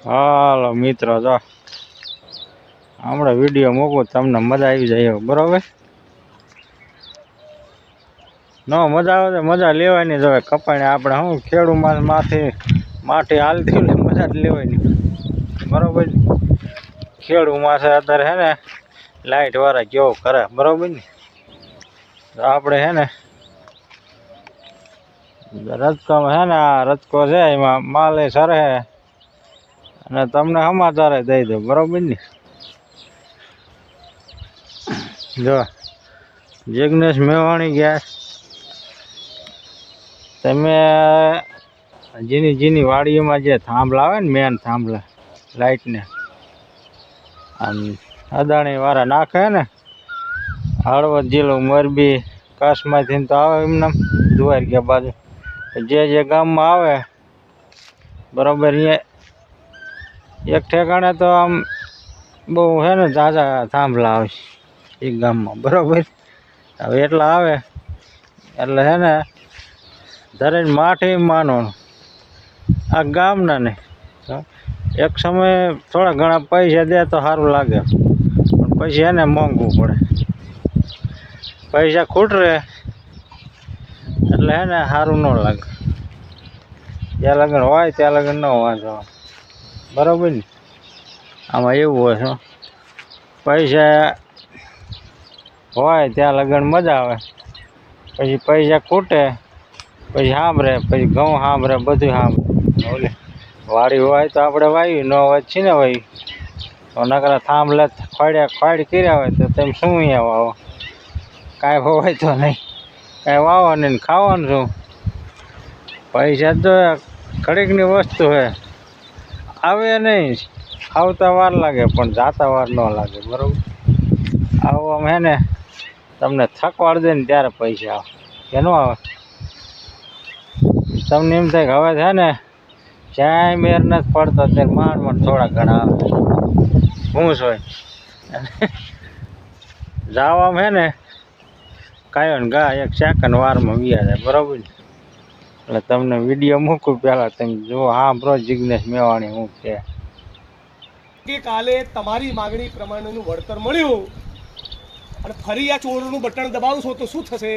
હાલો મિત્રો, જો હમણાં વિડીયો મૂકું, તમને મજા આવી જાય બરોબર. ન મજા આવે તો મજા લેવાની જ હવે. કપાઈને આપણે શું ખેડૂ માથી હાલતી એટલે મજા જ લેવાની બરોબર. ખેડૂ માથે અત્યારે હે ને લાઈટ વાળા કેવું કરે બરોબર ને. આપણે હે ને રજકામાં હે ને આ રજકો છે એમાં માલે સરે અને તમને સમાચાર દઈ દો બરોબર ને. જો જિગ્નેશ મેવાણી ગયા, તમે જીની વાડીમાં જે થાંભલા આવે ને મેન થાંભલા લાઈટને આમ અદાણી વાળા નાખે ને, હળવદ જિલ્લો મોરબી કચ્છમાંથી તો આવે એમને દ્વારકા બાજુ જે ગામમાં આવે બરોબર. અહીંયા એક ઠેકાણે તો આમ બહુ છે ને ઝાઝા થાંભલા આવે એક ગામમાં બરોબર. હવે એટલા આવે એટલે છે ને ધરીને માઠી માનવાનું આ ગામના ને. એક સમય થોડા ઘણા પૈસા દે તો સારું લાગે, પણ પછી એને મોંઘવું પડે. પૈસા ખૂટરે એટલે હે ને સારું ન લાગે. જ્યાં લગન હોય ત્યાં લગન ન વાંધો બરોબર ને. આમાં એવું હોય છે, પૈસા હોય ત્યાં લગન મજા આવે, પછી પૈસા ખૂટે પછી સાંભળે, પછી ઘઉં સાંભળે, બધું સાંભળે. ઓલે વાડી હોય તો આપણે વાવી, ન હોય છે ને ભાઈ તો નકરા થાંભલે ખોડી કર્યા હોય તો તમે શું અહીંયા વાવો? કાંઈ હોય તો નહીં, કાંઈ વાવવાનું નહીં, ખાવાનું શું? પૈસા તો ઘડીકની વસ્તુ હે, આવે નહીં, આવતા વાર લાગે પણ જાતા વાર ન લાગે બરાબર. આવું આમ હે ને તમને થકવાડ દે ને ત્યારે પૈસા આવે, કે ન આવે? તમને એમ થાય કે હવે છે ને જ્યાંય મેર નથી પડતો ત્યારે માંડ થોડા ઘણા આવે. હું હોય જાવામાં હે ને કાયો ને ગા એક સેકન્ડ વારમાં વ્યા જાય બરાબર. એટલે તમને વિડીયો મૂકું પહેલાં તમે જુઓ. હા બ્રો, જિગ્નેશ મેવાણી હું છે કે કાલે તમારી માગણી પ્રમાણેનું વળતર મળ્યું અને ફરી આ ચોરનું બટન દબાવશો તો શું થશે?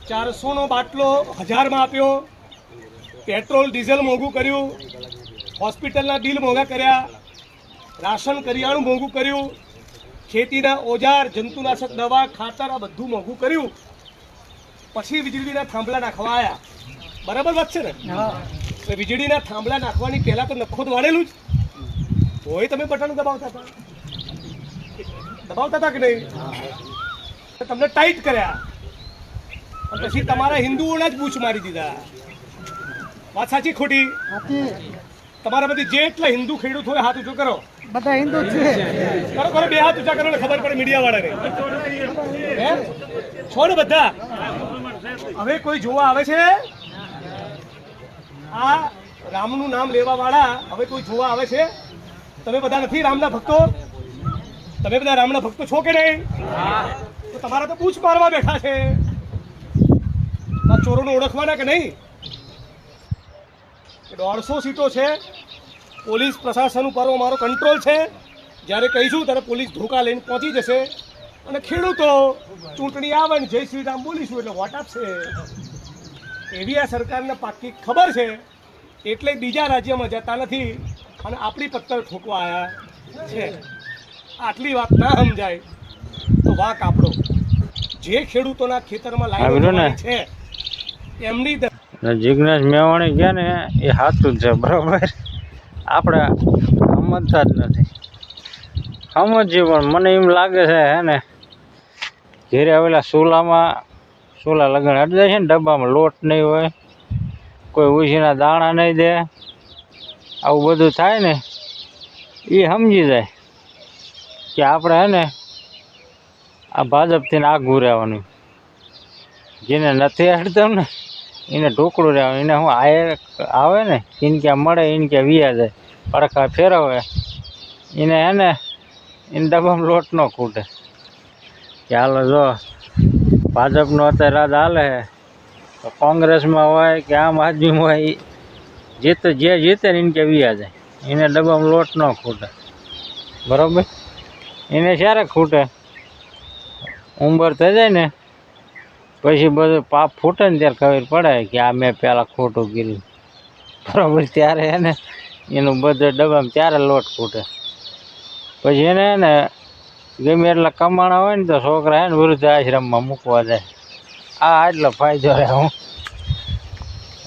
400નો બાટલો 1000માં આપ્યો, પેટ્રોલ ડીઝલ મોંઘું કર્યું, હોસ્પિટલના બિલ મોંઘા કર્યા, રાશન કરિયાણું મોંઘું કર્યું, ખેતીના ઓજાર, જંતુનાશક દવા, ખાતર આ બધું મોંઘું કર્યું. પછી વીજળીના થાંભલા નાખવા આવ્યા. બરાબર વાત છે ને? એટલે વીજળીના થાંભલા નાખવાની પહેલા તો નખો તો વાળેલું જ હોય. તમે બટન દબાવતા હતા કે નહીં? તમને ટાઈટ કર્યા પછી તમારા હિન્દુઓના જ બૂચ મારી દીધા. વાત સાચી ખોટી? તમારા બધી જેટલા હિન્દુ ખેડૂત હોય હાથ ઊંચો કરો. બધા હિન્દુ છે. કરો કરો, બે હાથ ઊંચા કરો ને ખબર પડે મીડિયા વાળાને. છો ને બધા? હવે કોઈ જોવા આવે છે? આ રામનું નામ લેવા વાળા હવે કોઈ જોવા આવે છે? તમે બધા નથી રામના ભક્તો? તમે બધા રામના ભક્તો છો કે નહીં? તો તમારા તો પૂછ મારવા બેઠા છે. આ ચોરોને ઓળખવાના કે નહીં? 150 સીટો છે. પોલીસ પ્રશાસન ઉપર અમારો કંટ્રોલ છે. જ્યારે કહીશું ત્યારે પોલીસ ધોકા લઈને પહોંચી જશે અને ખેડૂતો ચૂંટણી આવે ને જય શ્રી રામ બોલીશું એટલે વોટ આપશે. એવી આ સરકારને પાક્કી ખબર છે, એટલે બીજા રાજ્યમાં જતા નથી અને આપણી પત્તર ઠોકવા આવ્યા છે. આટલી વાત ના સમજાય તો વાક આપણો. જે ખેડૂતોના ખેતરમાં લાઈન છે એમની જિગ્નેશ મેવાણી ગયા ને એ સાચું જ છે બરાબર. આપણે સમજતા જ નથી. સમજીએ પણ મને એમ લાગે છે હે ને ઘેરે આવેલા ચૂલા લગન અડી જાય છે ને, ડબ્બામાં લોટ નહીં હોય, કોઈ ઉછીના દાણા નહીં દે, આવું બધું થાય ને એ સમજી જાય કે આપણે હે ને આ ભાજપથી આગું રહેવાનું. જેને નથી હડતું ને એને ઢોકળું રહેવાનું. એને હું આવે ને ઇનક્યા મળે, ઇનક્યા વિયા જાય, પડખા ફેરવે, એને હે ને એને ડબ્બામાં લોટ ન ખૂટે. કે હાલો જો ભાજપનો અત્યારે રાજ હાલે તો કોંગ્રેસમાં હોય કે આમ આદમીમાં હોય, જીતે જે જીતે ને એને કે વ્યા જાય, એને ડબ્બામાં લોટ ન ખૂટે, બરાબર. એને ક્યારે ખૂટે? ઉંમર થઈ જાય ને પછી બધું પાપ ફૂટે ને ત્યારે ખબર પડે કે આ મેં પહેલાં ખોટું કર્યું, બરાબર. ત્યારે એને એનું બધું ડબ્બામાં ત્યારે લોટ ખૂટે. પછી એને ને ગમે એટલા કમાણા હોય ને તો છોકરા હે ને વૃદ્ધ આશ્રમમાં મૂકવા જાય. આ આટલો ફાયદો રહે. હું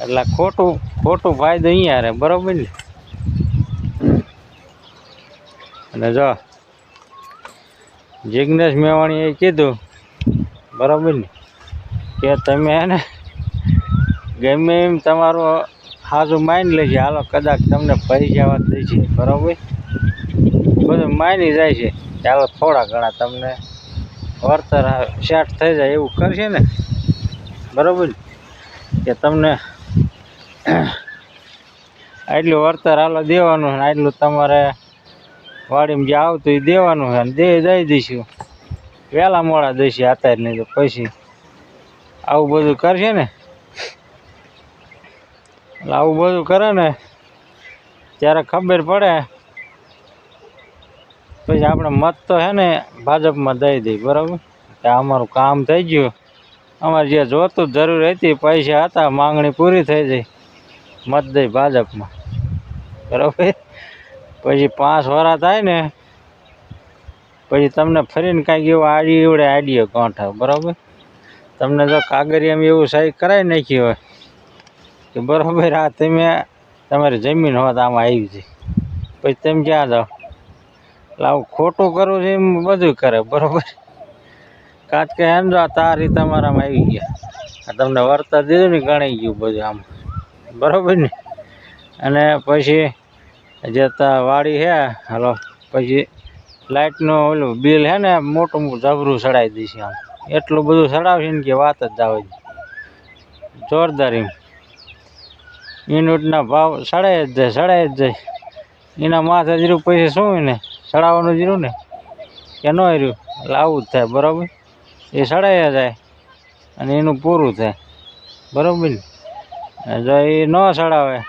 એટલે ખોટું ફાયદો અહીંયા રહે, બરાબર ને. અને જો જિગ્નેશ મેવાણીએ કીધું, બરાબર ને, કે તમે હે ને ગમે એમ તમારું સાચું માની લેશે, હાલો કદાચ તમને પૈસા વાત દઈ છે, બરાબર, બધું માની જાય છે, ચાલો થોડા ઘણા તમને વળતર સેટ થઈ જાય એવું કરશે ને, બરાબર, કે તમને આટલું વળતર હાલો દેવાનું ને આટલું તમારે વાડીમાં જે આવતું એ દેવાનું છે, ને દઈ દઈશું, વહેલા મોડા દઈશું, અત્યારે નહીં તો પછી આવું બધું કરશે ને. એટલે આવું બધું કરે ને ત્યારે ખબર પડે, પછી આપણે મત તો હે ને ભાજપમાં દઈ દઈ, બરાબર, કે અમારું કામ થઈ ગયું, અમારે જે જોતું જરૂર હતી પૈસા હતા, માંગણી પૂરી થઈ જાય, મત દઈ ભાજપમાં, બરાબર. પછી 5 વર્ષ થાય ને પછી તમને ફરીને કાંઈક એવું આઈડિયો ગોઠવે, બરાબર. તમને જો કાગળિયામાં એવું સહી કરાવી નાખી હોય કે બરાબર આ તમારી જમીન હોત આમાં આવી છે, પછી તમે ક્યાં જાઓ? એટલે આવું ખોટું કરવું છે એમ બધું કરે, બરાબર. કાચ કે એમ જો તારી તમારામાં આવી ગયા, તમને વળતર દીધું ને ગણાઈ ગયું બધું આમ, બરાબર ને. અને પછી જે વાડી છે હાલો, પછી લાઇટનું ઓલું બિલ છે ને મોટું જબરું ચડાવી દઈશું, આમ એટલું બધું ચડાવશે ને કે વાત જ આવે જોરદાર. એમ યુનિટના ભાવ ચડાય જ જાય, એના માથે જીરું પછી શું હોય ને ચડાવવાનું જીરું ને કે ન રહ્યું, એટલે આવું જ થાય, બરાબર. એ ચડાયા જાય અને એનું પૂરું થાય, બરાબર ને. જો એ ન ચડાવે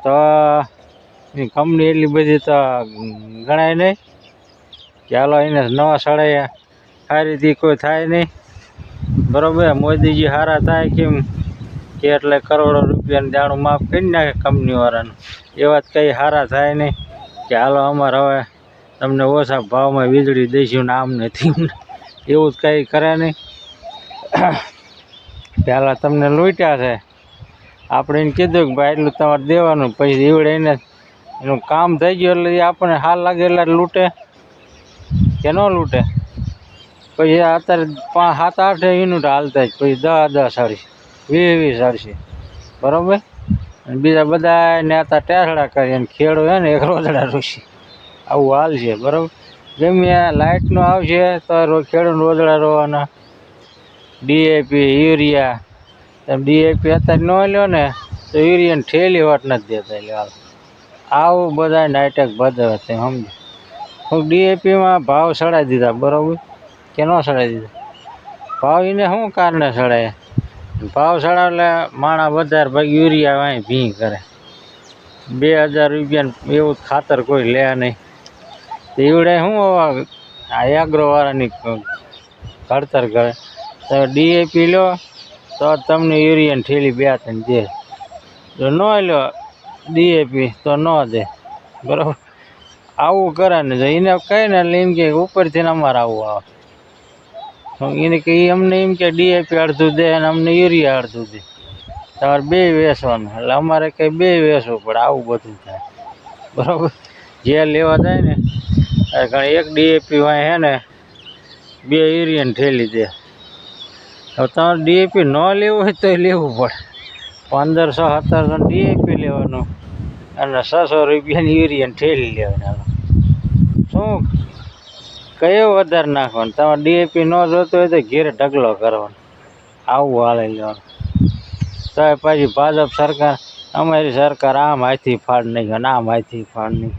તો એની કંપની એટલી બધી તો ગણાય નહીં કે હાલો એને ન ચડાયા, સારી રીતે કોઈ થાય નહીં, બરાબર. મોદીજી સારા થાય કેમ કે એટલે કરોડો રૂપિયાનું દાણું માફ કરી નાખે કંપનીવાળાનું, એવા જ કંઈ સારા થાય નહીં કે હાલો અમારે હવે તમને ઓછા ભાવમાં વીજળી દઈશું ને આમ નથી, એવું જ કંઈ કરે નહીં. પહેલાં તમને લૂંટ્યા છે, આપણે એને કીધું કે ભાઈ એટલું તમારે દેવાનું, પછી એવડે એને એનું કામ થઈ ગયું એટલે આપણને હાલ લાગે એટલે લૂંટે કે ન લૂંટે. પછી અત્યારે 5-7-8 યુનિટ હાલતા જ, પછી 10-10 ચડશે, 20-20 ચડશે, બરાબર. અને બીજા બધા નેતા ટેસડા કરી અને ખેડૂત હે ને એક રોજડા રોશે, આવું હાલ છે, બરાબર. ગમે લાઇટનું આવશે તો ખેડૂત રોજડા રોવાના, ડીએપી યુરિયા, તમે ડીએપી અત્યારે ન લ્યો ને તો યુરિયાની ઠેલી વાટ નથી દેતા, એટલે આવું બધા નાટક બધે તમે સમજો. હું ડીએપીમાં ભાવ ચડાવી દીધા, બરાબર, કે ન ચડાવી દીધા? ભાવ એને શું કારણે ચડાય? ભાવ ચડાવે એટલે માણા વધારે ભાઈ યુરિયા વાંય ભી કરે, 2000 રૂપિયાનું એવું ખાતર કોઈ લે નહીં, તો એવડે શું આ એગ્રોવાળાની ઘડતર કરે. તમે ડીએપી લો તો તમને યુરિયાની ઠેલી 2-3 દે, જો ન લો ડીએપી તો ન દે, બરાબર. આવું કરે ને જો એને કહે ને એટલે એમ કે ઉપરથી અમારે આવું આવે, એને કે અમને એમ કે ડીએપી અડધું દે અને અમને યુરિયા અડધું દે, તમારે 2 વેચવાનું, એટલે અમારે કંઈ 2 વેચવું પડે, આવું બધું થાય, બરાબર. જે લેવા જાય ને કારણ એક ડીએપી વાંય હે ને 2 યુરિયાની ઠેલી દે. હવે તમારે ડીએપી ન લેવું હોય તો લેવું પડે, 1500-1700 ડીએપી લેવાનું અને 600 રૂપિયાની યુરિયાની ઠેલી લેવાની. શું કયો વધારે નાખવાનું? તમારે ડીએપી ન જોતું હોય તો ઘેરે ઢગલો કરવાનો, આવું હાલે લેવાનું. તો પછી ભાજપ સરકાર, અમારી સરકાર આમ હાથી ફાડ નહીં અને આમ હાથી ફાડ નહીં,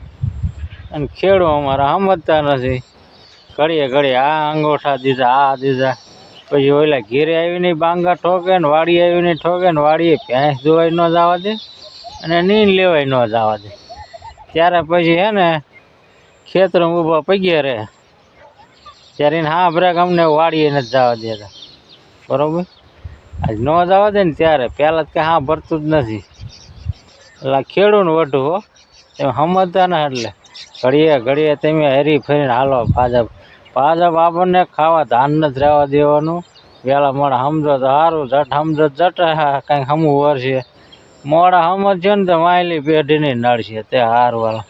અને ખેડૂત અમારા સમજતા નથી. ઘડીએ આ અંગોઠા દીધા, આ દીધા, પછી ઓલા ઘેરે આવીને બાંગા ઠોકે ને વાડી આવીને ઠોકે ને વાડીએ ભેંસ ધોવાઈ ન જવા દે અને નીંદ લેવાય ન જવા દે. ત્યારે પછી હે ને ખેતરમાં ઊભા પગ્યા રહે ત્યારે એને હા બ્રેક અમને વાડીએ નથી જવા દેતા. બરોબર, આજ ન જવા દે ને ત્યારે પહેલાં તો કંઈ હા ભરતું જ નથી. એટલે ખેડૂને વઢું હો, એમ સમજતા ને. એટલે ઘડીએ તમે હરી ફરીને હાલો ભાજપ આપણને ખાવા ધાન નથી રહેવા દેવાનું. વહેલા મોડા સમજો તો સારું, જટ સમજો જટ કંઈક સમૂહ વર્ષે મોડા સમજ્યો ને તો માયલી પેઢીની નડશે તે હાર વાળા.